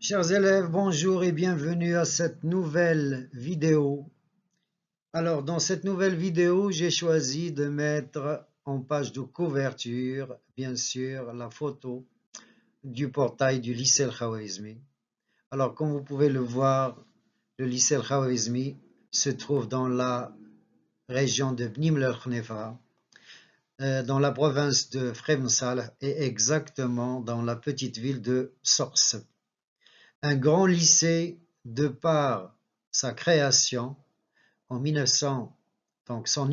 Chers élèves, bonjour et bienvenue à cette nouvelle vidéo. Alors, dans cette nouvelle vidéo, j'ai choisi de mettre en page de couverture, bien sûr, la photo du portail du lycée Al-Khwarizmi. Alors, comme vous pouvez le voir, le lycée Al-Khwarizmi se trouve dans la région de Bni Mellal-Khnefra, dans la province de Fremsal et exactement dans la petite ville de Sors. Un grand lycée de par sa création en 1900, donc son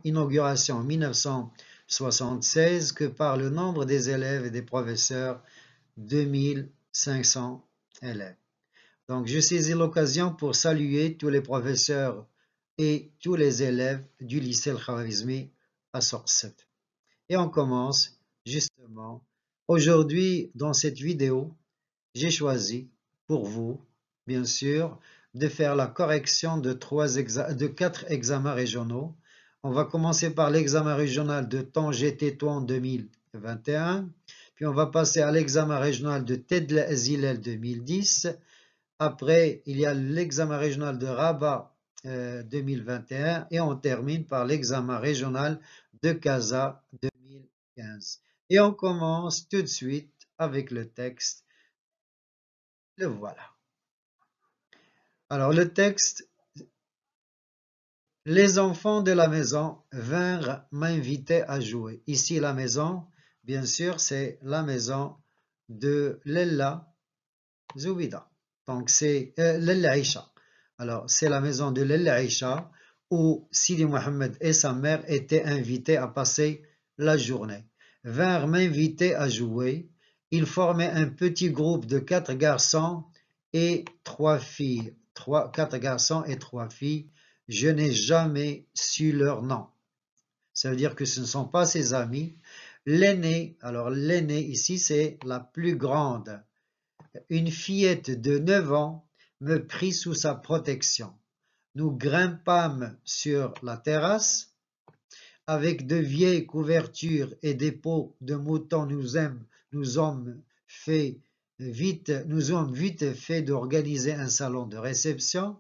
inauguration en 1976, que par le nombre des élèves et des professeurs, 2500 élèves. Donc je saisis l'occasion pour saluer tous les professeurs et tous les élèves du lycée Al-Khwarizmi à Sources. Et on commence justement. Aujourd'hui, dans cette vidéo, j'ai choisi pour vous, bien sûr, de faire la correction de 4 examens régionaux. On va commencer par l'examen régional de Tanger-Tétouan 2021, puis on va passer à l'examen régional de Tedla-Zilel 2010. Après, il y a l'examen régional de Rabat 2021 et on termine par l'examen régional de Casa 2015. Et on commence tout de suite avec le texte. Le voilà. Alors le texte, les enfants de la maison vinrent m'inviter à jouer. Ici la maison, bien sûr, c'est la maison de Lella Zoubida. Donc c'est Lella Isha. Alors c'est la maison de Lella Isha où Sidi Mohamed et sa mère étaient invités à passer la journée. Vinrent m'inviter à jouer. Ils formaient un petit groupe de 4 garçons et 3 filles. 4 garçons et 3 filles. Je n'ai jamais su leur nom. Ça veut dire que ce ne sont pas ses amis. L'aînée, alors l'aînée ici c'est la plus grande. Une fillette de 9 ans me prit sous sa protection. Nous grimpâmes sur la terrasse. Avec de vieilles couvertures et des peaux de mouton, nous hommes vite fait d'organiser un salon de réception.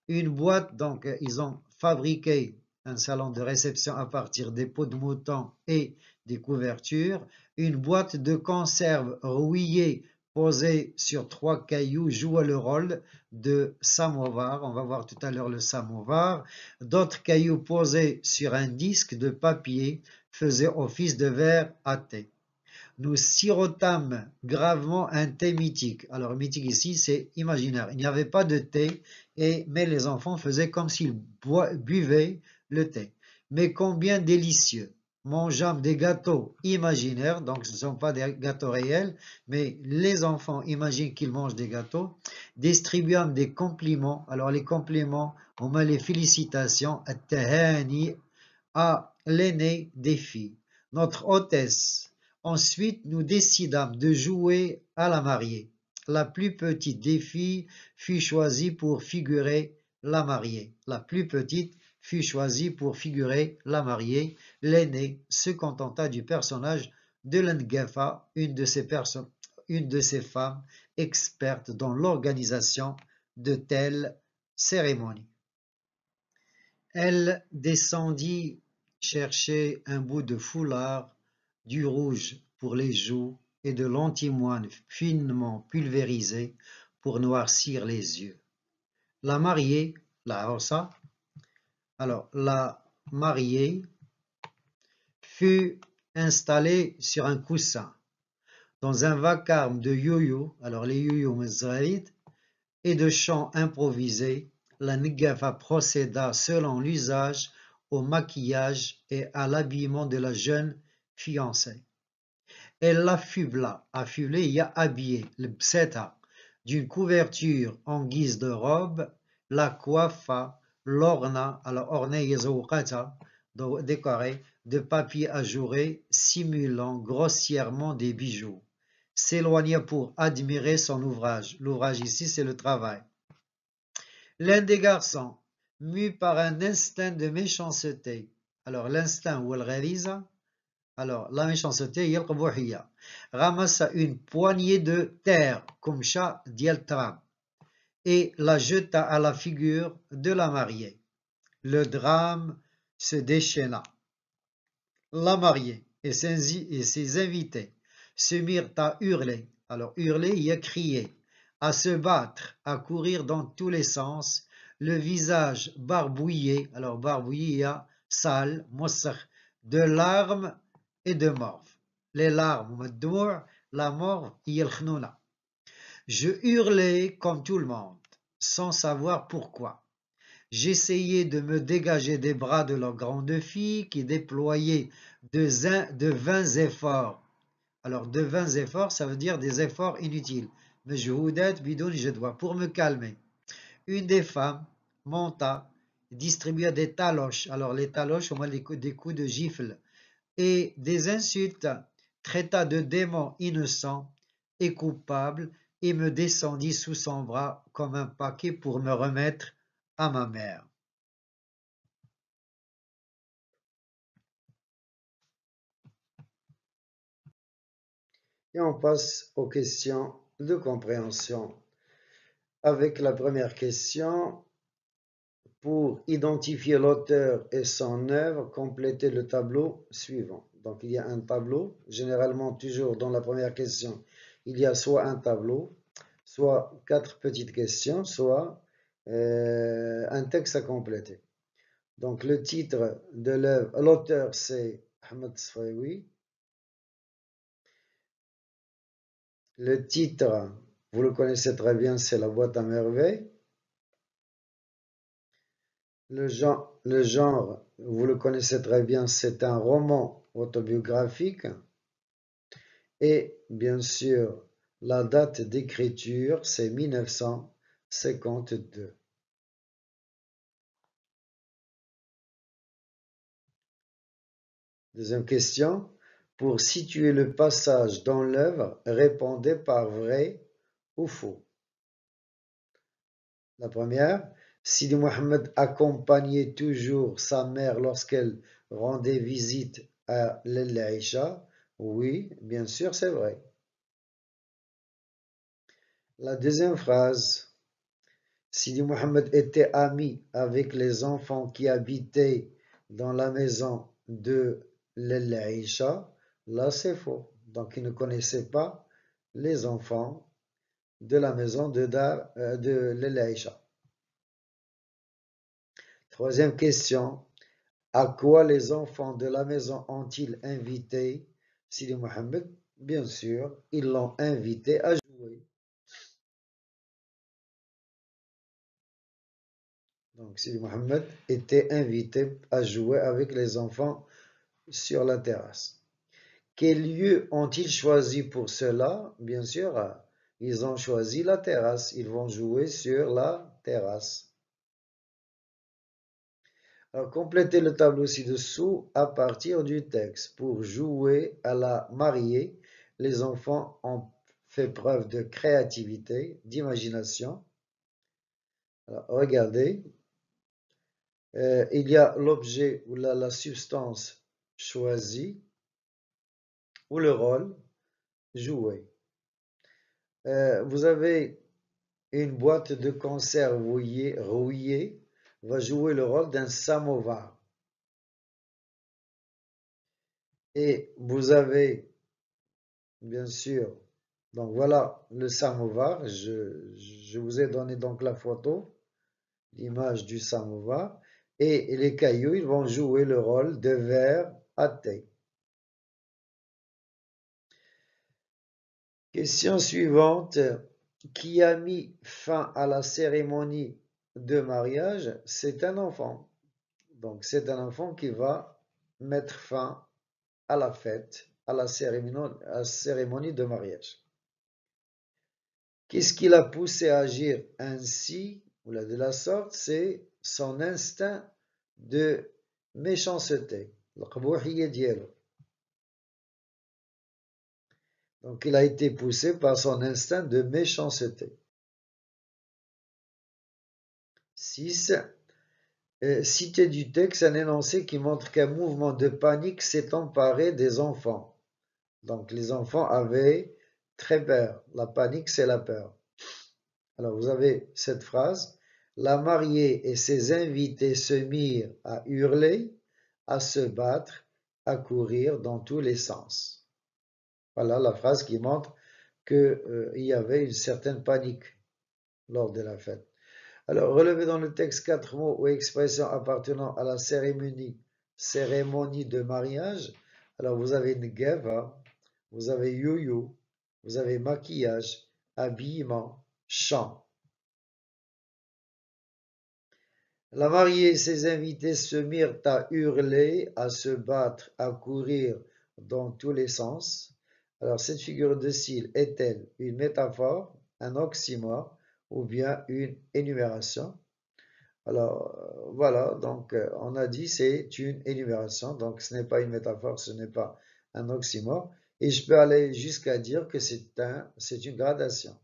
Une boîte, donc ils ont fabriqué un salon de réception à partir des peaux de mouton et des couvertures. Une boîte de conserve rouillée posée sur 3 cailloux jouait le rôle de samovar. On va voir tout à l'heure le samovar. D'autres cailloux posés sur un disque de papier faisaient office de verre à thé. Nous sirotâmes gravement un thé mythique. Alors mythique ici, c'est imaginaire. Il n'y avait pas de thé, mais les enfants faisaient comme s'ils buvaient le thé. Mais combien délicieux! Mangeâmes des gâteaux imaginaires, donc ce ne sont pas des gâteaux réels, mais les enfants imaginent qu'ils mangent des gâteaux. Distribuâmes des compliments. Alors les compliments, on met les félicitations à l'aînée des filles, notre hôtesse. Ensuite, nous décidâmes de jouer à la mariée. La plus petite des filles fut choisie pour figurer la mariée. La plus petite fut choisie pour figurer la mariée. L'aînée se contenta du personnage de l'Ngefa, une de ces femmes expertes dans l'organisation de telles cérémonies. Elle descendit chercher un bout de foulard, du rouge pour les joues et de l'antimoine finement pulvérisé pour noircir les yeux. La mariée, la mariée fut installée sur un coussin dans un vacarme de yo-yo, alors les yo-yo mezraïd, et de chants improvisés. La Ngefa procéda selon l'usage au maquillage et à l'habillement de la jeune fiancée. Elle l'affubla, affublé, il y a habillé, le bseta, d'une couverture en guise de robe, la coiffa, l'orna, alors ornée yezouqata, décorée de papier ajouré, simulant grossièrement des bijoux. S'éloigna pour admirer son ouvrage. L'ouvrage ici, c'est le travail. L'un des garçons, mu par un instinct de méchanceté, alors l'instinct ou el-ghariza, Alors, la méchanceté, ramasse une poignée de terre, comme chat dieltram, et la jeta à la figure de la mariée. Le drame se déchaîna. La mariée et ses invités se mirent à hurler. Alors, hurler, il y a crier, à se battre, à courir dans tous les sens, le visage barbouillé. Alors, barbouillé, il y a sale, moussakh, de larmes et de morve. Les larmes, la morve, il y a le. Je hurlais comme tout le monde, sans savoir pourquoi. J'essayais de me dégager des bras de la grande fille qui déployait de vains efforts. Alors, de vains efforts, ça veut dire des efforts inutiles. Mais je dois pour me calmer. Une des femmes monta, distribua des taloches. Alors, les taloches, on des coups de gifle. Et des insultes, traita de démons innocents et coupables et me descendit sous son bras comme un paquet pour me remettre à ma mère. Et on passe aux questions de compréhension. Avec la première question, pour identifier l'auteur et son œuvre, complétez le tableau suivant. Donc il y a un tableau, généralement toujours dans la première question, il y a soit un tableau, soit 4 petites questions, soit un texte à compléter. Donc le titre de l'œuvre, l'auteur c'est Ahmed Sfaoui. Le titre, vous le connaissez très bien, c'est La boîte à merveilles. Le genre, vous le connaissez très bien, c'est un roman autobiographique. Et bien sûr, la date d'écriture, c'est 1952. Deuxième question. Pour situer le passage dans l'œuvre, répondez par vrai ou faux. La première, Sidi Mohamed accompagnait toujours sa mère lorsqu'elle rendait visite à l'Aïcha. Oui, bien sûr, c'est vrai. La deuxième phrase, Sidi Mohamed était ami avec les enfants qui habitaient dans la maison de l'Aïcha. Là, c'est faux. Donc, il ne connaissait pas les enfants de la maison de l'Aïcha. Troisième question. À quoi les enfants de la maison ont-ils invité Sidi Mohamed? Bien sûr, ils l'ont invité à jouer. Donc Sidi Mohamed était invité à jouer avec les enfants sur la terrasse. Quel lieu ont-ils choisi pour cela? Bien sûr, ils ont choisi la terrasse. Ils vont jouer sur la terrasse. Alors, complétez le tableau ci-dessous à partir du texte. Pour jouer à la mariée, les enfants ont fait preuve de créativité, d'imagination. Alors, regardez, il y a l'objet ou la substance choisie ou le rôle joué. Vous avez une boîte de conserve rouillée va jouer le rôle d'un samovar. Et vous avez, bien sûr, donc voilà le samovar. Je vous ai donné donc la photo, l'image du samovar. Et les cailloux, ils vont jouer le rôle de verre à thé. Question suivante. Qui a mis fin à la cérémonie de mariage? C'est un enfant. Donc c'est un enfant qui va mettre fin à la fête, à la cérémonie de mariage. Qu'est-ce qui l'a poussé à agir ainsi ou de la sorte? C'est son instinct de méchanceté. Donc il a été poussé par son instinct de méchanceté. 6. Citer du texte un énoncé qui montre qu'un mouvement de panique s'est emparé des enfants. Donc les enfants avaient très peur. La panique, c'est la peur. Alors vous avez cette phrase. La mariée et ses invités se mirent à hurler, à se battre, à courir dans tous les sens. Voilà la phrase qui montre qu'il y avait une certaine panique lors de la fête. Alors, relevez dans le texte 4 mots ou expressions appartenant à la cérémonie de mariage. Alors, vous avez Ngeva, vous avez Yoyo, vous avez maquillage, habillement, chant. La mariée et ses invités se mirent à hurler, à se battre, à courir dans tous les sens. Alors, cette figure de style est-elle une métaphore, un oxymore ou bien une énumération? Alors, voilà, donc on a dit c'est une énumération, donc ce n'est pas une métaphore, ce n'est pas un oxymore, et je peux aller jusqu'à dire que c'est une gradation.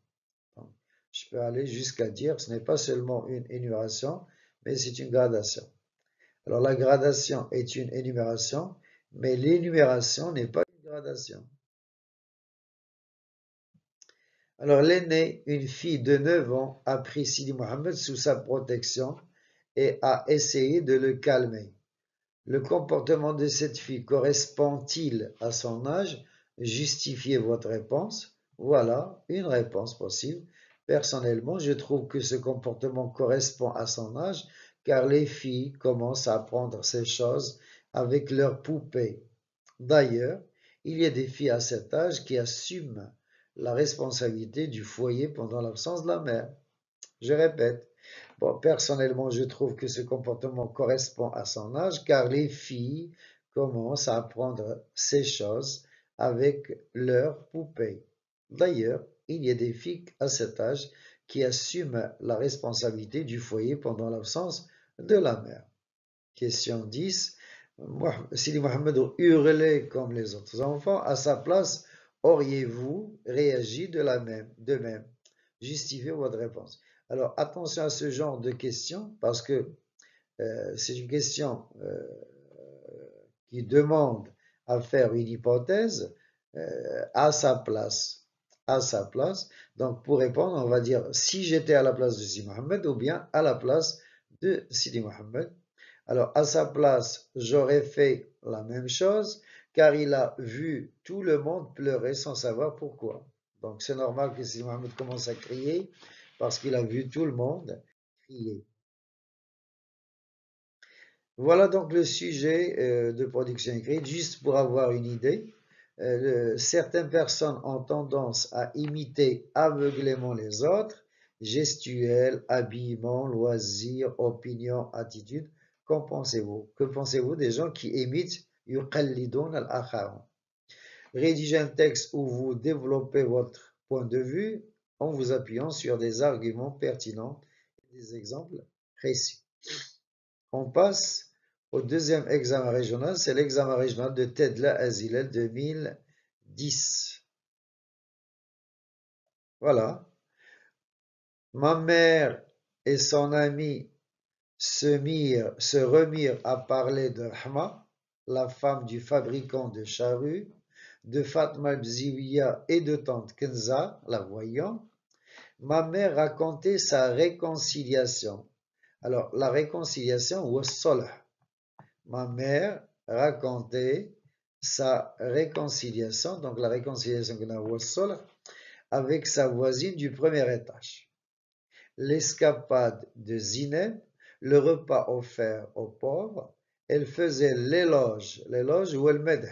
Donc, je peux aller jusqu'à dire ce n'est pas seulement une énumération, mais c'est une gradation. Alors la gradation est une énumération, mais l'énumération n'est pas une gradation. Alors l'aînée, une fille de 9 ans, a pris Sidi Mohammed sous sa protection et a essayé de le calmer. Le comportement de cette fille correspond-il à son âge? Justifiez votre réponse. Voilà une réponse possible. Personnellement, je trouve que ce comportement correspond à son âge car les filles commencent à apprendre ces choses avec leurs poupées. D'ailleurs, il y a des filles à cet âge qui assument la responsabilité du foyer pendant l'absence de la mère. Je répète, bon, personnellement, je trouve que ce comportement correspond à son âge car les filles commencent à apprendre ces choses avec leurs poupées. D'ailleurs, il y a des filles à cet âge qui assument la responsabilité du foyer pendant l'absence de la mère. Question 10. Sidi Mohamed hurlait comme les autres enfants. À sa place, auriez-vous réagi de même? Justifiez votre réponse. Alors, attention à ce genre de questions parce que c'est une question qui demande à faire une hypothèse à sa place. À sa place. Donc, pour répondre, on va dire si j'étais à la place de Sidi Mohamed ou bien à la place de Sidi Mohamed. Alors, à sa place, j'aurais fait la même chose, car il a vu tout le monde pleurer sans savoir pourquoi. Donc, c'est normal que si Mohamed commence à crier, parce qu'il a vu tout le monde crier. Voilà donc le sujet de production écrite, juste pour avoir une idée. Certaines personnes ont tendance à imiter aveuglément les autres, gestuels, habillement, loisirs, opinions, attitudes. Qu'en pensez-vous? Que pensez-vous des gens qui imitent yuqallidun al-akharon? Rédigez un texte où vous développez votre point de vue en vous appuyant sur des arguments pertinents et des exemples précis. On passe au deuxième examen régional, c'est l'examen régional de Tedla Azilel 2010. Voilà. Ma mère et son ami se remirent à parler de Rahma, la femme du fabricant de charrues, de Fatma Bziwiya et de tante Kenza, la voyant. Ma mère racontait sa réconciliation. Alors, la réconciliation, ou solh. Ma mère racontait sa réconciliation, donc la réconciliation qu'on a au solh, avec sa voisine du premier étage. L'escapade de Zineb, le repas offert aux pauvres, elle faisait l'éloge ou el medh,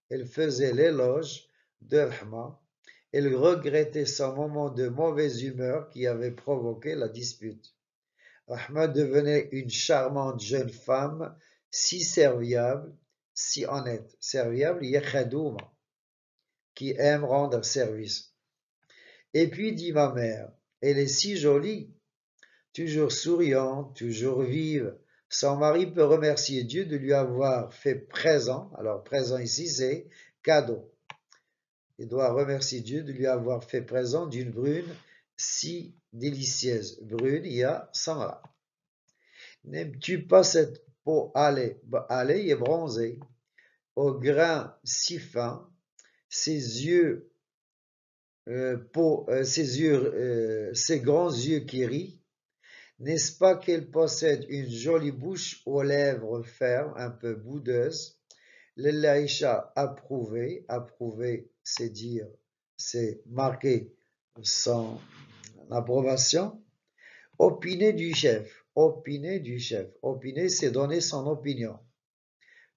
elle faisait l'éloge de Rahma, elle regrettait son moment de mauvaise humeur qui avait provoqué la dispute. Rahma devenait une charmante jeune femme, si serviable, si honnête. Serviable, yakhadouma, qui aime rendre service. Et puis dit ma mère, elle est si jolie, toujours souriante, toujours vive. Son mari peut remercier Dieu de lui avoir fait présent. Alors présent ici, c'est cadeau. Il doit remercier Dieu de lui avoir fait présent d'une brune si délicieuse. Brune, il y a Samara. N'aimes-tu pas cette peau hâlée et bronzée, au grain si fin, ses yeux, ses grands yeux qui rient? N'est-ce pas qu'elle possède une jolie bouche aux lèvres fermes, un peu boudeuses? L'Aïcha approuvé, c'est dire, c'est marquer son approbation. Opiner du chef, opiner c'est donner son opinion.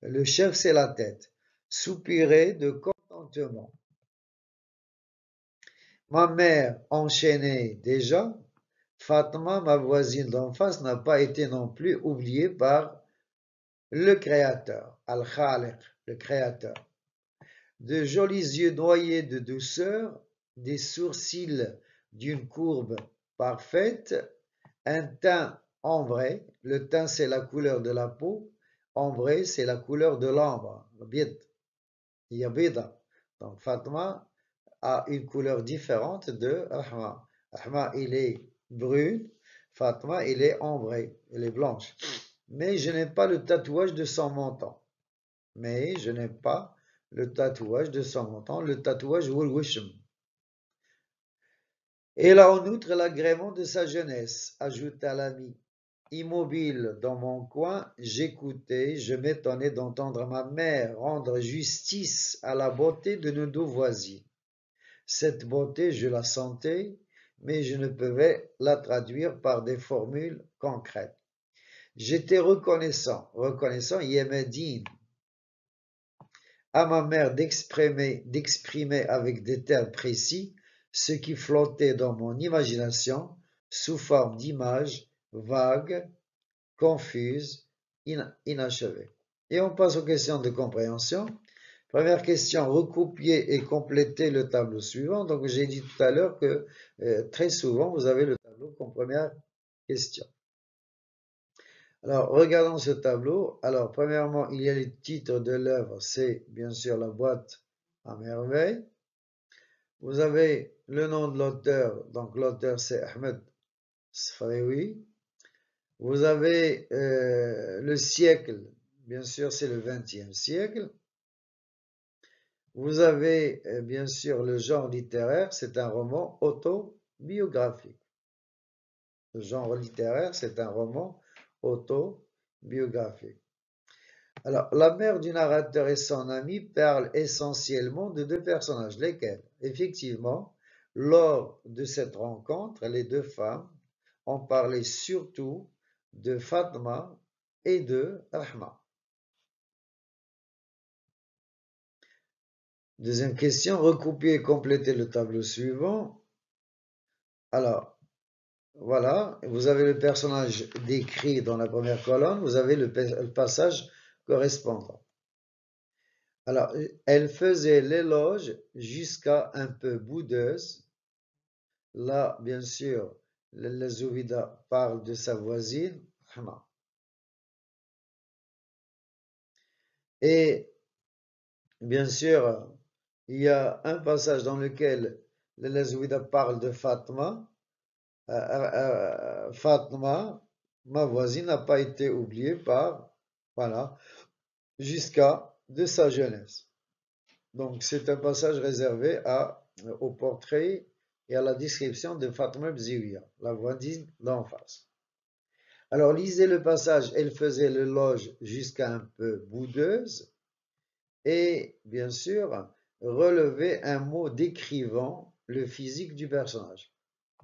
Le chef c'est la tête. Soupirer de contentement. Ma mère enchaînée déjà, Fatma, ma voisine d'en face, n'a pas été non plus oubliée par le Créateur, Al-Khaliq, le Créateur. De jolis yeux noyés de douceur, des sourcils d'une courbe parfaite, un teint ambré. Le teint, c'est la couleur de la peau. Ambré, c'est la couleur de l'ambre. Yabida. Donc, Fatma a une couleur différente de Rahma. Rahma, il est brune. Fatma, il est ambré. Elle est blanche. Mais je n'ai pas le tatouage de son menton. Le tatouage Wulwishm. Et là, en outre, l'agrément de sa jeunesse, ajouta l'ami. Immobile dans mon coin, j'écoutais, je m'étonnais d'entendre ma mère rendre justice à la beauté de nos deux voisines. Cette beauté, je la sentais, mais je ne pouvais la traduire par des formules concrètes. J'étais reconnaissant, Yemedine, à ma mère d'exprimer avec des termes précis ce qui flottait dans mon imagination sous forme d'images vagues, confuses, inachevées. Et on passe aux questions de compréhension. Première question, recopier et compléter le tableau suivant. Donc j'ai dit tout à l'heure que très souvent vous avez le tableau comme première question. Alors, regardons ce tableau. Alors, premièrement, il y a le titre de l'œuvre, c'est bien sûr la boîte à merveille. Vous avez le nom de l'auteur, donc l'auteur c'est Ahmed Sfarewi. Vous avez le siècle, bien sûr c'est le XXe siècle. Vous avez bien sûr le genre littéraire, c'est un roman autobiographique. Le genre littéraire, c'est un roman autobiographique. Alors, la mère du narrateur et son ami parlent essentiellement de deux personnages, lesquels, effectivement, lors de cette rencontre, les deux femmes ont parlé surtout de Fatma et de Rahma. Deuxième question, recopier et compléter le tableau suivant. Alors, voilà, vous avez le personnage décrit dans la première colonne, vous avez le passage correspondant. Alors, elle faisait l'éloge jusqu'à un peu boudeuse. Là, bien sûr, la Zoubida parle de sa voisine, Rahma. Et bien sûr, il y a un passage dans lequel la Zoubida parle de Fatma. Fatma, ma voisine, n'a pas été oubliée voilà, jusqu'à de sa jeunesse. Donc, c'est un passage réservé au portrait et à la description de Fatma Bziouia, la voisine d'en face. Alors, lisez le passage, elle faisait l'éloge jusqu'à un peu boudeuse, et bien sûr, relevez un mot décrivant le physique du personnage.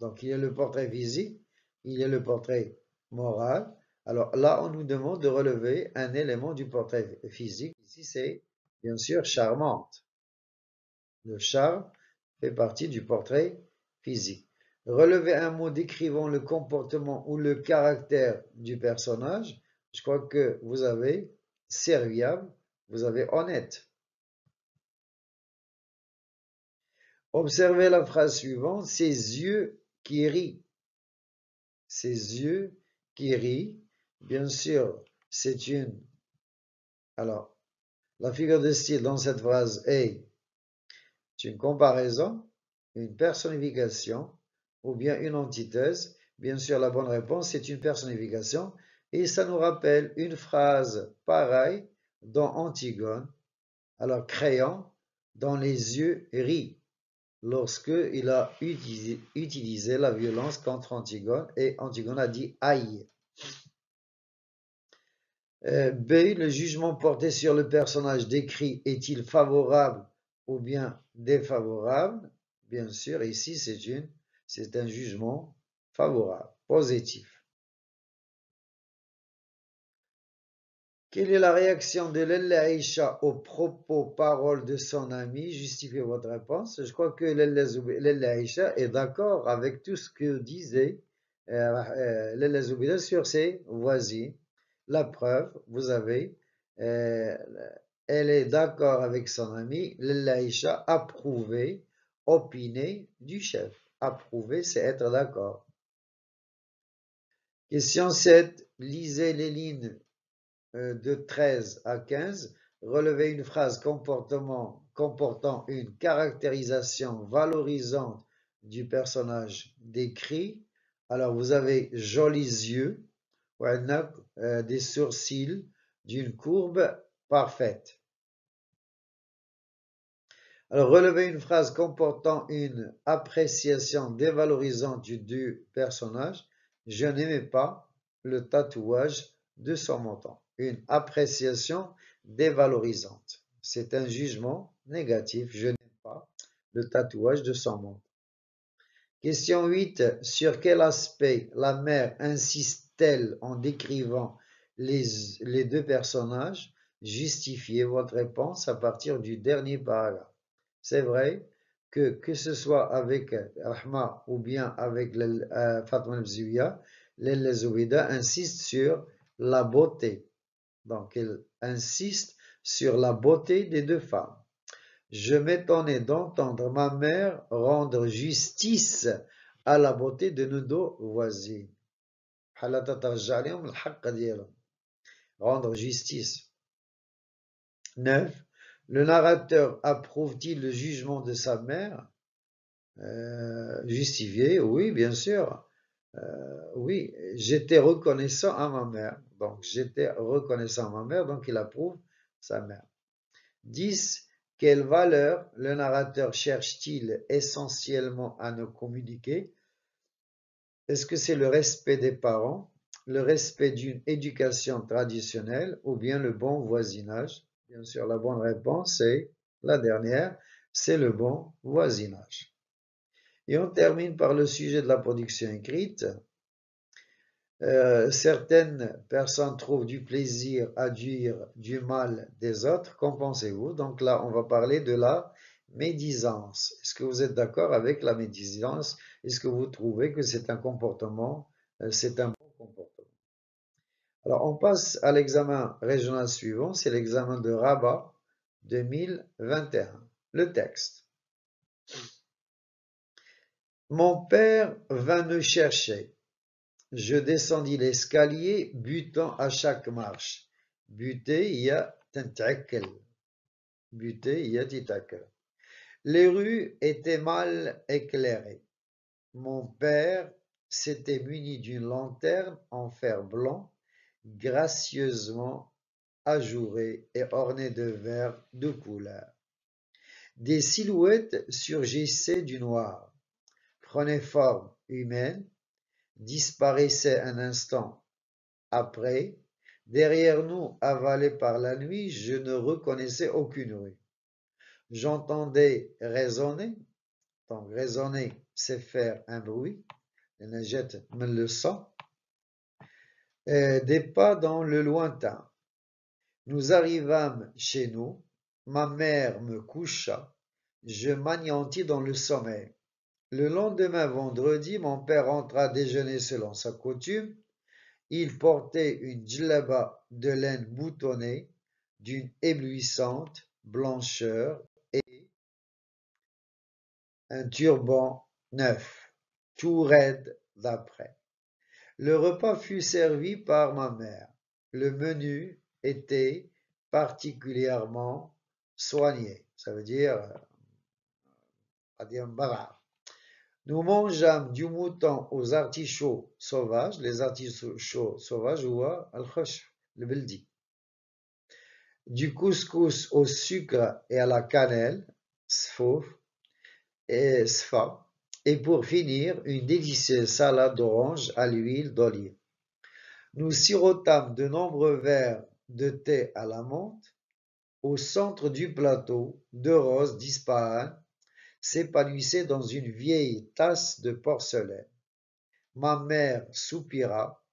Donc, il y a le portrait physique, il y a le portrait moral. Alors là, on nous demande de relever un élément du portrait physique. Ici, c'est bien sûr charmante. Le charme fait partie du portrait physique. Relever un mot décrivant le comportement ou le caractère du personnage. Je crois que vous avez serviable, vous avez honnête. Observez la phrase suivante, ses yeux qui rient. Ses yeux qui rient, bien sûr, c'est une... Alors, la figure de style dans cette phrase est une comparaison, une personnification ou bien une antithèse. Bien sûr, la bonne réponse, c'est une personnification Et ça nous rappelle une phrase pareille dans Antigone, alors Créon, dans les yeux rit, lorsque il a utilisé la violence contre Antigone, et Antigone a dit aïe. B. Le jugement porté sur le personnage décrit est-il favorable ou bien défavorable? Bien sûr, ici c'est un jugement favorable, positif. Quelle est la réaction de Lella Aïcha aux propos, paroles de son ami? Justifiez votre réponse. Je crois que Lella Aïcha est d'accord avec tout ce que disait Lella Zoubida sur ses voisines. La preuve, vous avez, elle est d'accord avec son ami. Lella Aïcha approuvé, opiné du chef. Approuver, c'est être d'accord. Question 7. Lisez les lignes de 13 à 15, relevez une phrase comportant une caractérisation valorisante du personnage décrit. Alors, vous avez jolis yeux, des sourcils, d'une courbe parfaite. Alors, relevez une phrase comportant une appréciation dévalorisante du personnage. Je n'aimais pas le tatouage de son menton. Une appréciation dévalorisante. C'est un jugement négatif. Je n'aime pas le tatouage de son menton. Question 8. Sur quel aspect la mère insiste-t-elle en décrivant les deux personnages? Justifiez votre réponse à partir du dernier paragraphe. C'est vrai que ce soit avec Rahma ou bien avec Fatma Bzouya, Lella Zoubida insiste sur la beauté. Donc, elle insiste sur la beauté des deux femmes. Je m'étonnais d'entendre ma mère rendre justice à la beauté de nos deux voisines. Rendre justice. 9. Le narrateur approuve-t-il le jugement de sa mère? Justifié, oui, bien sûr. Oui, j'étais reconnaissant à ma mère. Donc, j'étais reconnaissant à ma mère, donc il approuve sa mère. 10. Quelle valeur le narrateur cherche-t-il essentiellement à nous communiquer? Est-ce que c'est le respect des parents, le respect d'une éducation traditionnelle ou bien le bon voisinage? Bien sûr, la bonne réponse c'est la dernière, c'est le bon voisinage. Et on termine par le sujet de la production écrite. Certaines personnes trouvent du plaisir à dire du mal des autres. Qu'en pensez-vous? Donc là, on va parler de la médisance. Est-ce que vous êtes d'accord avec la médisance? Est-ce que vous trouvez que c'est un comportement, c'est un bon comportement? Alors, on passe à l'examen régional suivant, c'est l'examen de Rabat 2021. Le texte. Mon père vint me chercher. Je descendis l'escalier, butant à chaque marche. Buter, il y a tentakel. Buter, il y a titakel. Les rues étaient mal éclairées. Mon père s'était muni d'une lanterne en fer blanc, gracieusement ajourée et ornée de verres de couleur. Des silhouettes surgissaient du noir, prenaient forme humaine, disparaissaient un instant après. Derrière nous, avalés par la nuit, je ne reconnaissais aucune rue. J'entendais résonner. Donc, résonner, c'est faire un bruit. Les nagettes me le sent. Des pas dans le lointain. Nous arrivâmes chez nous. Ma mère me coucha. Je m'anéantis dans le sommeil. Le lendemain, vendredi, mon père entra déjeuner selon sa coutume. Il portait une djellaba de laine boutonnée d'une éblouissante blancheur et un turban neuf, tout raide d'après. Le repas fut servi par ma mère. Le menu était particulièrement soigné. Ça veut dire, Nous mangeâmes du mouton aux artichauts sauvages, les artichauts sauvages, ou al-khosh, le beldi. Du couscous au sucre et à la cannelle, sfouf, et sfa. Et pour finir, une délicieuse salade d'orange à l'huile d'olive. Nous sirotâmes de nombreux verres de thé à la menthe. Au centre du plateau, deux roses d'Ispahan s'épanouissaient dans une vieille tasse de porcelaine. Ma mère soupira,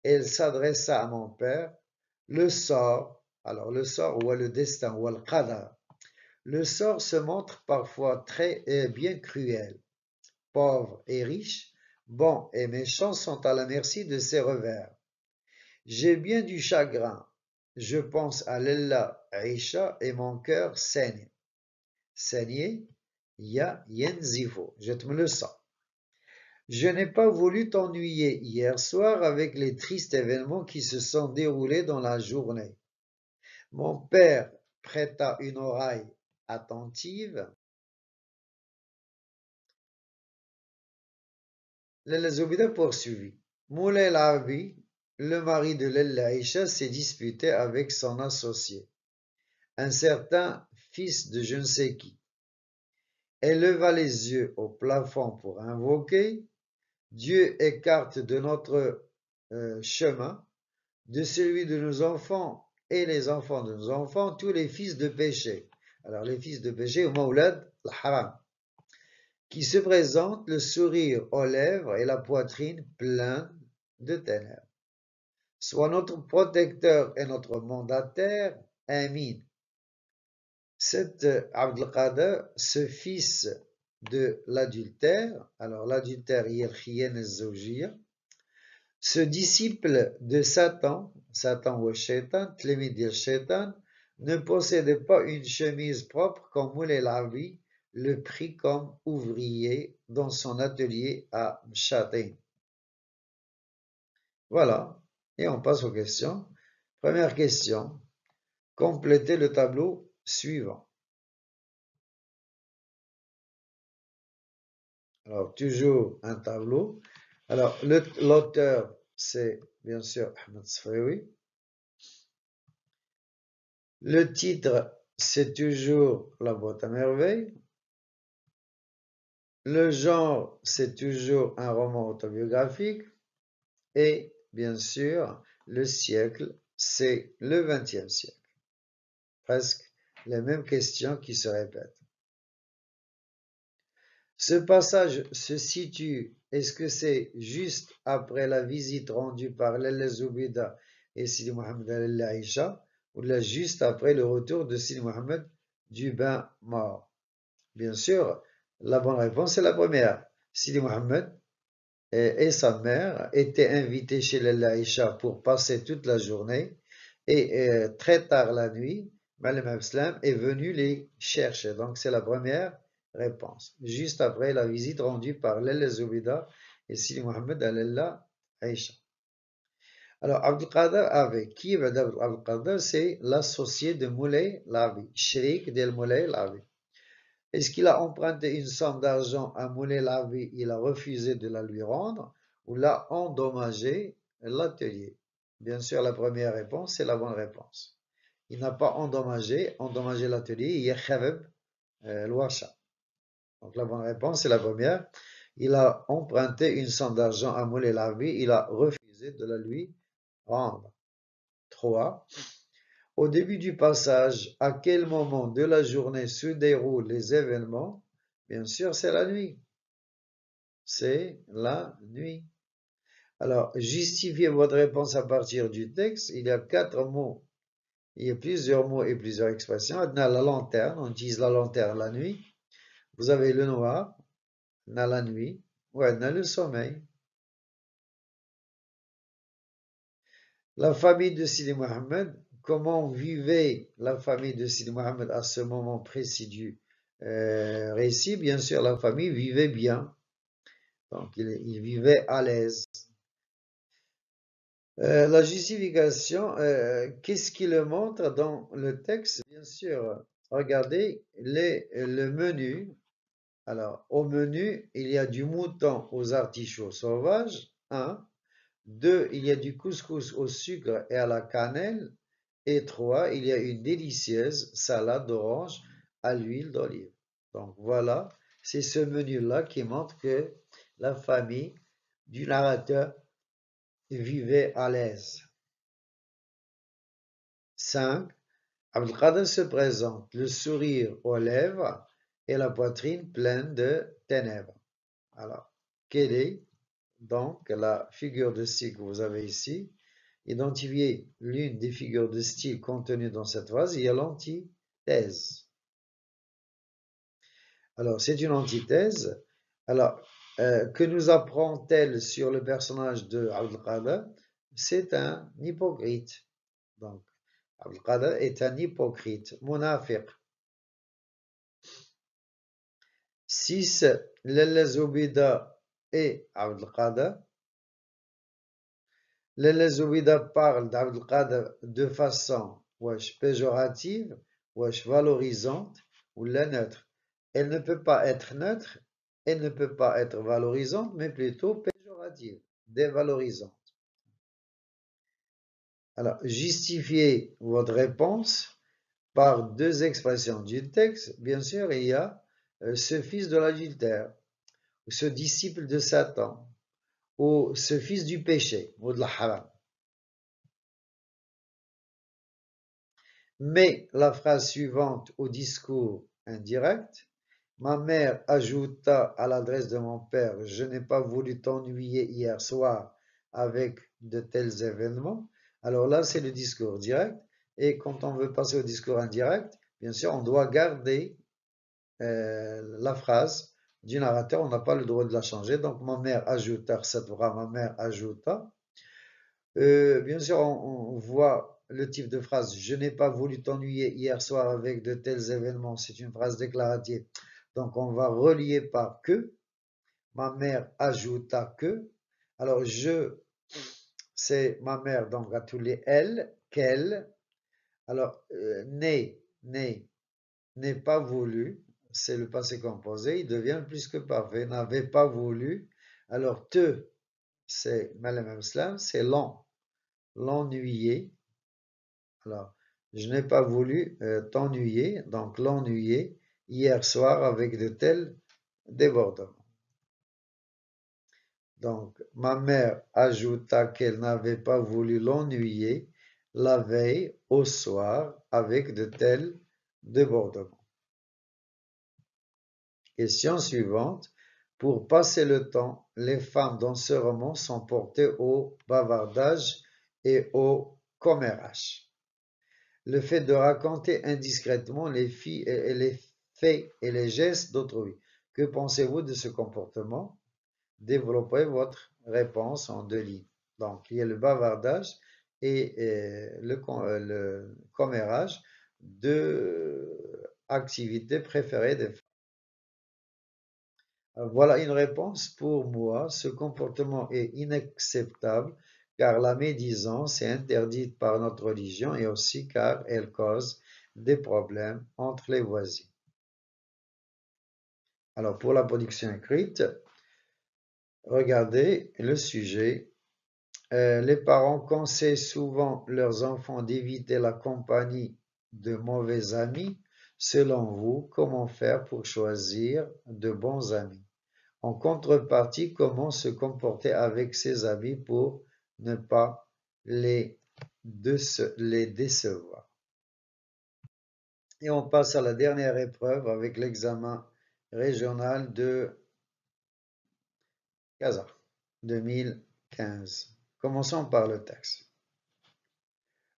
elle s'adressa à mon père. Le sort, alors le sort ou le destin ou le qadar, le sort se montre parfois très bien cruel. Pauvres et riches, bons et méchants sont à la merci de ses revers. J'ai bien du chagrin, je pense à Lella Aïcha et mon cœur saigne. Saigner, ya yenzifo, jette me le sang. Je n'ai pas voulu t'ennuyer hier soir avec les tristes événements qui se sont déroulés dans la journée. Mon père prêta une oreille attentive. Lella Zoubida poursuivit. Moulay Labi, le mari de Lella Aïcha, s'est disputé avec son associé, un certain fils de je ne sais qui. Elle leva les yeux au plafond pour invoquer. Dieu écarte de notre chemin, de celui de nos enfants et les enfants de nos enfants, tous les fils de péché. Alors les fils de péché, ou maoulad al-haram, qui se présentent le sourire aux lèvres et la poitrine pleine de ténèbres. Sois notre protecteur et notre mandataire, Amin. Cet Abd al-Qadir, ce fils de l'adultère, alors l'adultère, ce disciple de Satan, Satan ou Shaitan, Tlemid Shaitan, ne possédait pas une chemise propre comme Moulay Lavi le prit comme ouvrier dans son atelier à Mshatin. Voilà, et on passe aux questions. Première question, complétez le tableau suivant. Alors, toujours un tableau. Alors, l'auteur, c'est bien sûr Ahmed Sfaoui. Le titre, c'est toujours La boîte à merveilles. Le genre, c'est toujours un roman autobiographique. Et, bien sûr, le siècle, c'est le XXe siècle. Presque les mêmes questions qui se répètent. Ce passage se situe, est-ce que c'est juste après la visite rendue par Lalla Zoubida et Sidi Mohamed al-Aïcha, ou là juste après le retour de Sidi Mohamed du bain mort? Bien sûr, la bonne réponse est la première. Sidi Mohamed et sa mère étaient invités chez Lalla Aïcha pour passer toute la journée et très tard la nuit, Malem Abslam est venu les chercher. Donc c'est la première réponse, juste après la visite rendue par Lalla Zoubida et Sidi Mohamed à Lalla Aïcha. Alors, Abdul Qadir avait, qui est Abdul Qadir? C'est l'associé de Moulay Lavi, Shrik del Moulay Lavi. Est-ce qu'il a emprunté une somme d'argent à Moulay Lavi, il a refusé de la lui rendre, ou l'a endommagé l'atelier? Bien sûr, la première réponse, c'est la bonne réponse. Il n'a pas endommagé l'atelier, il y a khabab l'ouacha. Donc la bonne réponse, c'est la première. Il a emprunté une somme d'argent à Moulay Lavi, il a refusé de la lui rendre. 3. Au début du passage, à quel moment de la journée se déroulent les événements? Bien sûr, c'est la nuit. C'est la nuit. Alors, justifiez votre réponse à partir du texte. Il y a 4 mots. Il y a plusieurs mots et plusieurs expressions. On a la lanterne, on utilise la lanterne la nuit. Vous avez le noir, on a la nuit, ou on a le sommeil. La famille de Sidi Mohamed, comment vivait la famille de Sidi Mohamed à ce moment précis du récit? Bien sûr, la famille vivait bien, donc il vivait à l'aise. La justification, qu'est-ce qui le montre dans le texte? Bien sûr, regardez le menu Alors, au menu, il y a du mouton aux artichauts sauvages, 1. 2. Il y a du couscous au sucre et à la cannelle. Et 3. Il y a une délicieuse salade d'orange à l'huile d'olive. Donc voilà, c'est ce menu-là qui montre que la famille du narrateur vivait à l'aise. 5. Abdelkader se présente, le sourire aux lèvres et la poitrine pleine de ténèbres. Alors, quelle est donc la figure de style que vous avez ici? Identifiez l'une des figures de style contenues dans cette phrase. Il y a l'antithèse. Alors, c'est une antithèse. Alors, que nous apprend-elle sur le personnage de Abdelkader? C'est un hypocrite. Donc, Abdelkader est un hypocrite, munafiq. 6. Lalla Zoubida et Abdelkader. Lalla Zoubida parle d'Abdelkader de façon péjorative, valorisante ou la neutre. Elle ne peut pas être neutre, elle ne peut pas être valorisante, mais plutôt péjorative, dévalorisante. Alors, justifiez votre réponse par deux expressions du texte. Bien sûr, il y a ce fils de l'adultère, ou ce disciple de Satan, ou ce fils du péché, ou de la haram. Mais la phrase suivante au discours indirect, ma mère ajouta à l'adresse de mon père, je n'ai pas voulu t'ennuyer hier soir avec de tels événements. Alors là, c'est le discours direct. Et quand on veut passer au discours indirect, bien sûr, on doit garder la phrase du narrateur, on n'a pas le droit de la changer. Donc, ma mère ajouta, cette fois, ma mère ajouta. Bien sûr, on voit le type de phrase. Je n'ai pas voulu t'ennuyer hier soir avec de tels événements. C'est une phrase déclarative. Donc, on va relier par que. Ma mère ajouta que. Alors, c'est ma mère, donc à tous les elle, qu'elle. Alors, n'est pas voulu, c'est le passé composé, il devient plus que parfait, n'avait pas voulu. Alors, c'est Malem Slam, c'est l'ennuyer. Alors, je n'ai pas voulu t'ennuyer, donc l'ennuyer hier soir avec de tels débordements. Donc, ma mère ajouta qu'elle n'avait pas voulu l'ennuyer la veille au soir avec de tels débordements. Question suivante. Pour passer le temps, les femmes dans ce roman sont portées au bavardage et au commérage. Le fait de raconter indiscrètement les faits et les gestes d'autrui. Que pensez-vous de ce comportement? Développez votre réponse en 2 lignes. Donc, il y a le bavardage et le commérage, deux activités préférées des femmes. Voilà une réponse pour moi. Ce comportement est inacceptable car la médisance est interdite par notre religion et aussi car elle cause des problèmes entre les voisins. Alors pour la production écrite, regardez le sujet. Les parents conseillent souvent leurs enfants d'éviter la compagnie de mauvais amis. Selon vous, comment faire pour choisir de bons amis? En contrepartie, comment se comporter avec ses amis pour ne pas les décevoir. Et on passe à la dernière épreuve avec l'examen régional de Casa 2015. Commençons par le texte.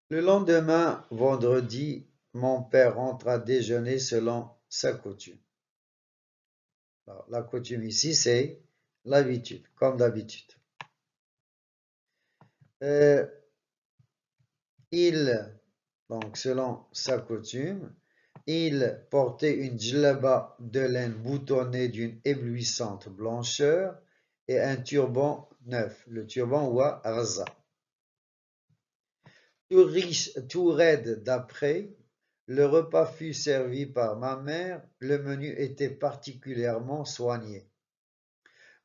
Le lendemain, vendredi, mon père rentra déjeuner selon sa coutume. Alors, la coutume ici, c'est l'habitude, comme d'habitude. Donc selon sa coutume, il portait une djellaba de laine boutonnée d'une éblouissante blancheur et un turban neuf, le turban wa raza. Tout riche, tout raide d'après, Le repas fut servi par ma mère, le menu était particulièrement soigné.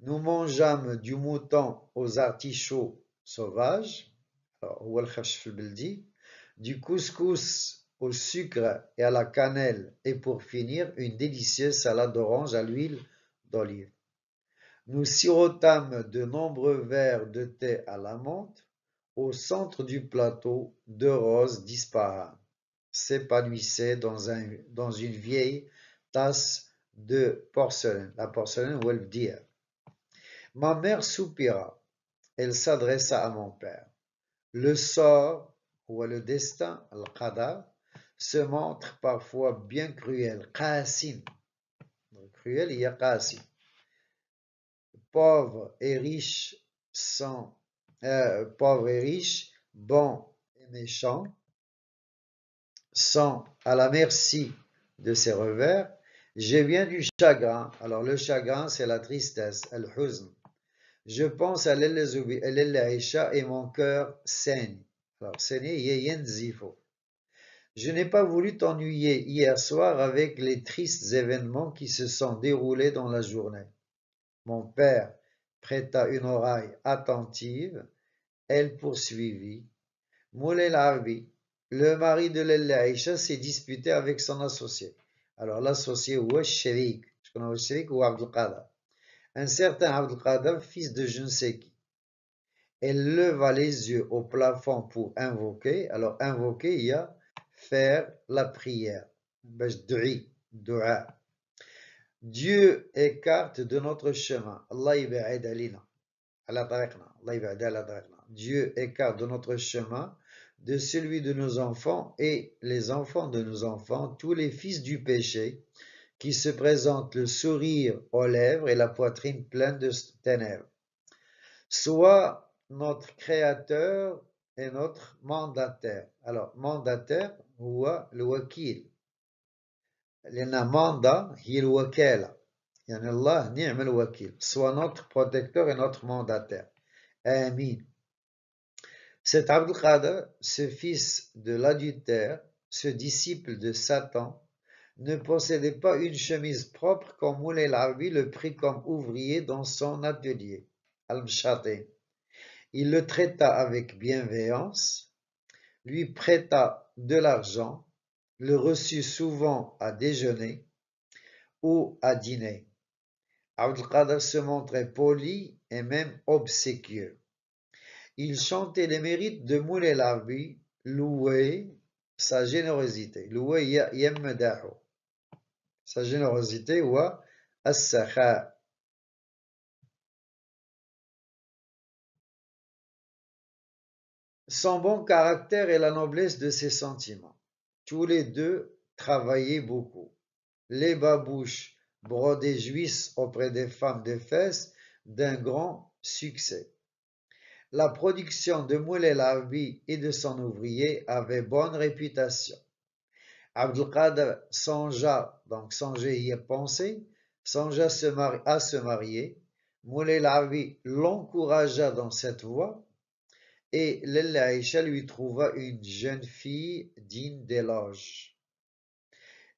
Nous mangeâmes du mouton aux artichauts sauvages, du couscous au sucre et à la cannelle, et pour finir, une délicieuse salade d'orange à l'huile d'olive. Nous sirotâmes de nombreux verres de thé à la menthe. Au centre du plateau, deux roses disparates s'épanouissaient dans une vieille tasse de porcelaine. La porcelaine veut dire. Ma mère soupira. Elle s'adressa à mon père. Le sort, ou le destin, al-qadar, se montre parfois bien cruel. Qasim. Cruel, il y a qasim. Pauvres et riches bons et méchants, sont à la merci de ses revers. J'ai bien du chagrin. Alors le chagrin, c'est la tristesse, al-huzn. Je pense à l'El Aïcha et mon cœur saigne. Alors, saigner, yenzifo. Je n'ai pas voulu t'ennuyer hier soir avec les tristes événements qui se sont déroulés dans la journée. Mon père prêta une oreille attentive. Elle poursuivit. Moulay Larbi, le mari de Lella Aïcha, s'est disputé avec son associé. Alors, l'associé, ou Sherik, je connais le Sherik ou Abdul Qadir. Un certain Abdul Qadir, fils de je ne sais qui. Elle leva les yeux au plafond pour invoquer. Alors, invoquer, il y a faire la prière. Dua. Dieu écarte de notre chemin. Allah iba'id alina. Dieu écarte de notre chemin, de celui de nos enfants et les enfants de nos enfants, tous les fils du péché qui se présentent le sourire aux lèvres et la poitrine pleine de ténèbres. Soit notre créateur et notre mandataire. Alors, mandataire, ou le wakil. لأن manda, هي الوكالة. يعني الله نعم الوكيل. Soit notre protecteur et notre mandataire. Amin. Cet Abdul Qadir, ce fils de l'adultère, ce disciple de Satan, ne possédait pas une chemise propre quand Moulay Larbi le prit comme ouvrier dans son atelier. Al-Mshatin. Il le traita avec bienveillance, lui prêta de l'argent, le reçut souvent à déjeuner ou à dîner. Abdul Qadir se montrait poli et même obséquieux. Il chantait les mérites de Moulay Larbi, louait sa générosité. Louait yamdahu. Sa générosité ou as-sakha. Son bon caractère et la noblesse de ses sentiments. Tous les deux travaillaient beaucoup. Les babouches brodaient jouissent auprès des femmes de Fès d'un grand succès. La production de Moulay Larbi et de son ouvrier avait bonne réputation. Abdul Qadir songea, donc songer y penser, songea à se marier. Moulay Larbi l'encouragea dans cette voie et Lella Aïcha lui trouva une jeune fille digne d'éloge.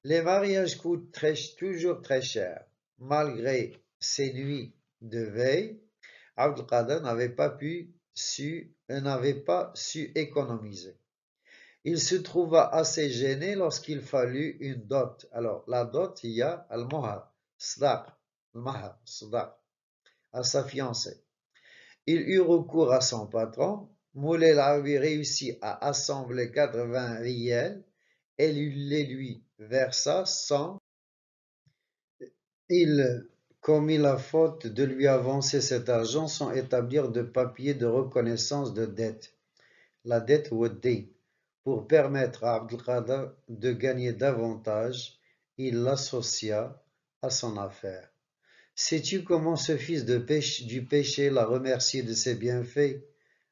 Les mariages coûtent toujours très cher. Malgré ses nuits de veille, Abdul Qadir n'avait pas su économiser. Il se trouva assez gêné lorsqu'il fallut une dot. Alors, la dot, il y a al-mohar, sadaq, à sa fiancée. Il eut recours à son patron. Moulay Larbi réussit à assembler 80 riels et les lui versa sans. Il commit la faute de lui avancer cet argent sans établir de papier de reconnaissance de dette. La dette ou dé. Pour permettre à Abdul Qadir de gagner davantage, il l'associa à son affaire. Sais-tu comment ce fils du péché l'a remercié de ses bienfaits?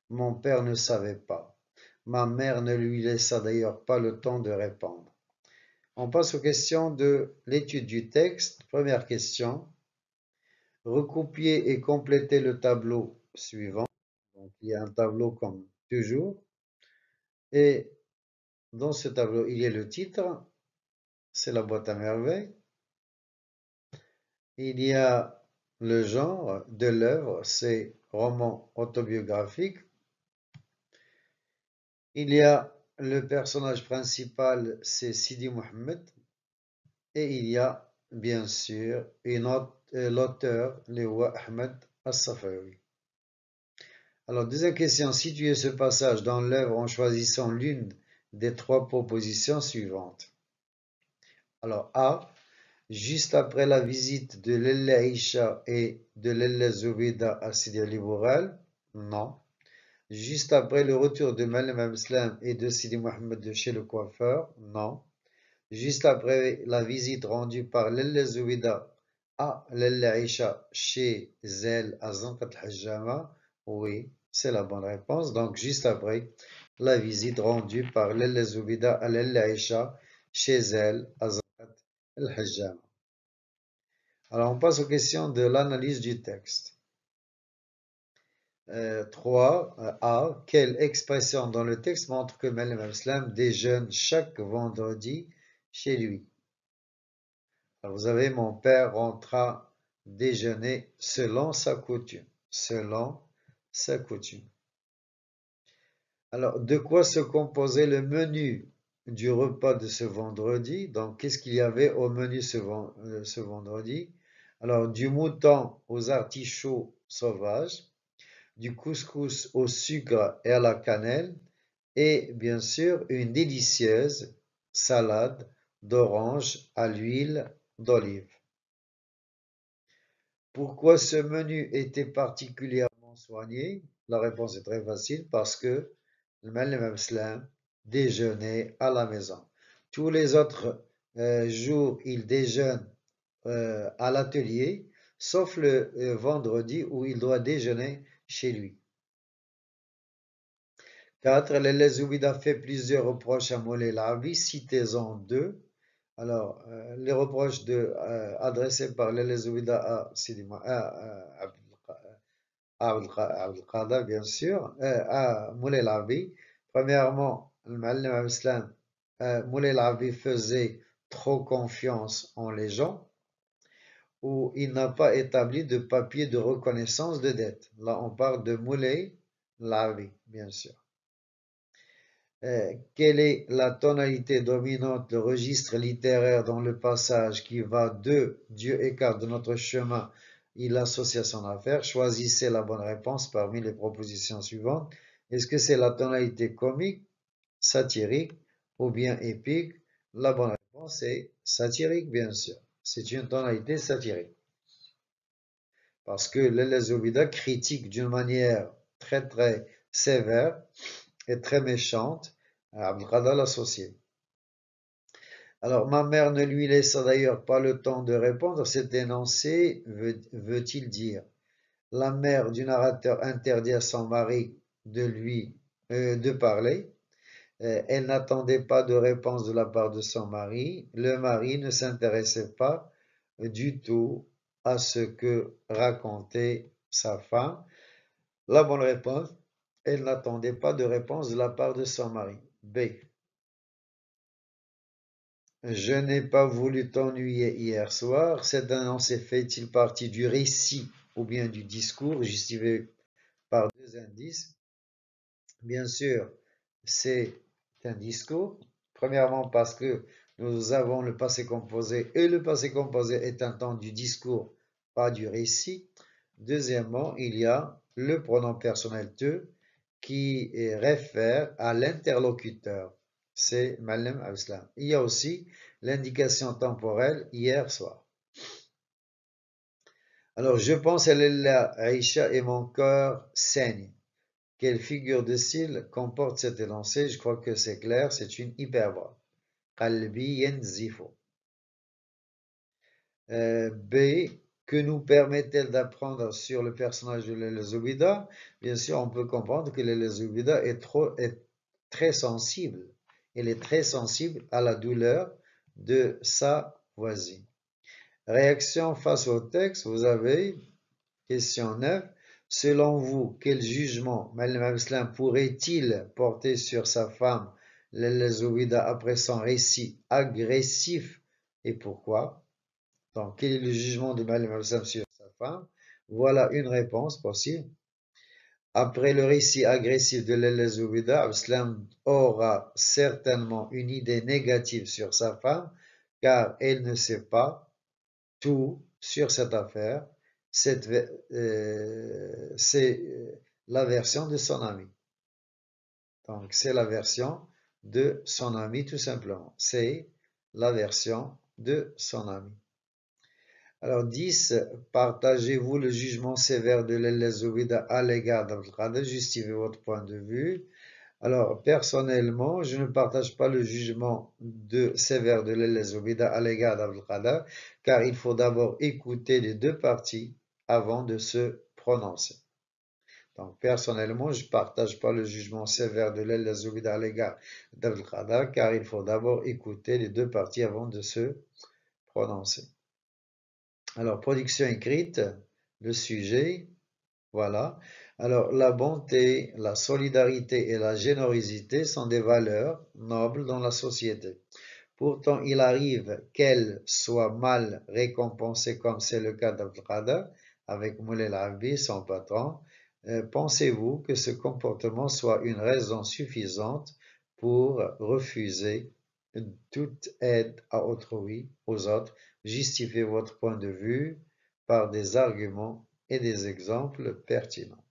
Mon père ne savait pas. Ma mère ne lui laissa d'ailleurs pas le temps de répondre. On passe aux questions de l'étude du texte. Première question. Recopier et compléter le tableau suivant. Donc, il y a un tableau comme toujours. Et Dans ce tableau, il y a le titre, c'est la boîte à merveilles. Il y a le genre de l'œuvre, c'est roman autobiographique. Il y a le personnage principal, c'est Sidi Mohammed. Et il y a, bien sûr, l'auteur, Lewa Ahmed As-Safawi. Alors, deuxième question, situez ce passage dans l'œuvre en choisissant l'une des trois propositions suivantes. Alors, A, juste après la visite de Lella Isha et de Lella Zoubida à Sidi Ali Bourel? Non. Juste après le retour de Malem Islam et de Sidi Mohammed de chez le coiffeur? Non. Juste après la visite rendue par Lella Zoubida à Lella Isha chez elle à Zanqat al-Hajjama? Oui, c'est la bonne réponse. Donc, juste après la visite rendue par Lella Zoubida à Lella Isha chez elle à Zanqat al-Hajjama. Alors, on passe aux questions de l'analyse du texte. 3. A. Quelle expression dans le texte montre que Malem Islam déjeune chaque vendredi chez lui? Alors, vous avez mon père rentra déjeuner selon sa coutume. Selon sa coutume. Alors, de quoi se composait le menu du repas de ce vendredi? Donc, qu'est-ce qu'il y avait au menu ce vendredi? Alors, du mouton aux artichauts sauvages, du couscous au sucre et à la cannelle, et bien sûr une délicieuse salade d'orange à l'huile d'olive. Pourquoi ce menu était particulièrement soigné? La réponse est très facile, parce que le Malem Islam déjeunait à la maison. Tous les autres jours, il déjeune à l'atelier, sauf le vendredi où il doit déjeuner chez lui. 4. Lella Zoubida fait plusieurs reproches à Moulay Labi, citez-en deux. Alors, les reproches adressés par Lella Zoubida à Abdel Qadir, bien sûr, à Moulay Labi. Premièrement, le Ma'allim Islam, Moulay Labi faisait trop confiance en les gens, ou il n'a pas établi de papier de reconnaissance de dette. Là, on parle de Moulay Labi, bien sûr. Quelle est la tonalité dominante de registre littéraire dans le passage qui va de Dieu écarte de notre chemin, il associe à son affaire? Choisissez la bonne réponse parmi les propositions suivantes. Est-ce que c'est la tonalité comique, satirique ou bien épique? La bonne réponse est satirique, bien sûr. C'est une tonalité satirique. Parce que Lella Zoubida critique d'une manière très très sévère et très méchante Abdel Qadir l'associé. Alors, ma mère ne lui laissa d'ailleurs pas le temps de répondre. Cet énoncé veut-il dire? La mère du narrateur interdit à son mari de parler. Elle n'attendait pas de réponse de la part de son mari. Le mari ne s'intéressait pas du tout à ce que racontait sa femme. La bonne réponse, elle n'attendait pas de réponse de la part de son mari. B. Je n'ai pas voulu t'ennuyer hier soir. Cet énoncé fait-il partie du récit ou bien du discours justifié par deux indices? Bien sûr, c'est un discours. Premièrement, parce que nous avons le passé composé et le passé composé est un temps du discours, pas du récit. Deuxièmement, il y a le pronom personnel te qui réfère à l'interlocuteur. C'est Malem Islam. Il y a aussi l'indication temporelle hier soir. Alors, je pense à Lella Aïcha et mon cœur saigne. Quelle figure de style comporte cet énoncé? Je crois que c'est clair, c'est une hyperbole. Qalbi yanzifu. B. Que nous permet-elle d'apprendre sur le personnage de Lella Zoubida? Bien sûr, on peut comprendre que Lella Zoubida est très sensible. Elle est très sensible à la douleur de sa voisine. Réaction face au texte, vous avez question 9. Selon vous, quel jugement Malem Islam pourrait-il porter sur sa femme Zoubida après son récit agressif. Et pourquoi? Donc, quel est le jugement de Malim sur sa femme? Voilà une réponse possible. Après le récit agressif de Zoubida, Abslam aura certainement une idée négative sur sa femme, car elle ne sait pas tout sur cette affaire. C'est la version de son ami. Donc, c'est la version de son ami, tout simplement. C'est la version de son ami. Alors, 10. Partagez-vous le jugement sévère de Zoubida à l'égard d'Abdelkader? Justifiez votre point de vue. Alors, personnellement, je ne partage pas le jugement sévère de Zoubida à l'égard d'Abdelkader, car il faut d'abord écouter les deux parties avant de se prononcer. Donc, personnellement, je ne partage pas le jugement sévère de Zoubida à l'égard d'Abdelkader, car il faut d'abord écouter les deux parties avant de se prononcer. Alors, production écrite, le sujet, voilà. Alors, la bonté, la solidarité et la générosité sont des valeurs nobles dans la société. Pourtant, il arrive qu'elles soient mal récompensées, comme c'est le cas d'Abdelkader, avec Moulay Arabi, son patron. Pensez-vous que ce comportement soit une raison suffisante pour refuser toute aide à autrui, aux autres? Justifiez votre point de vue par des arguments et des exemples pertinents.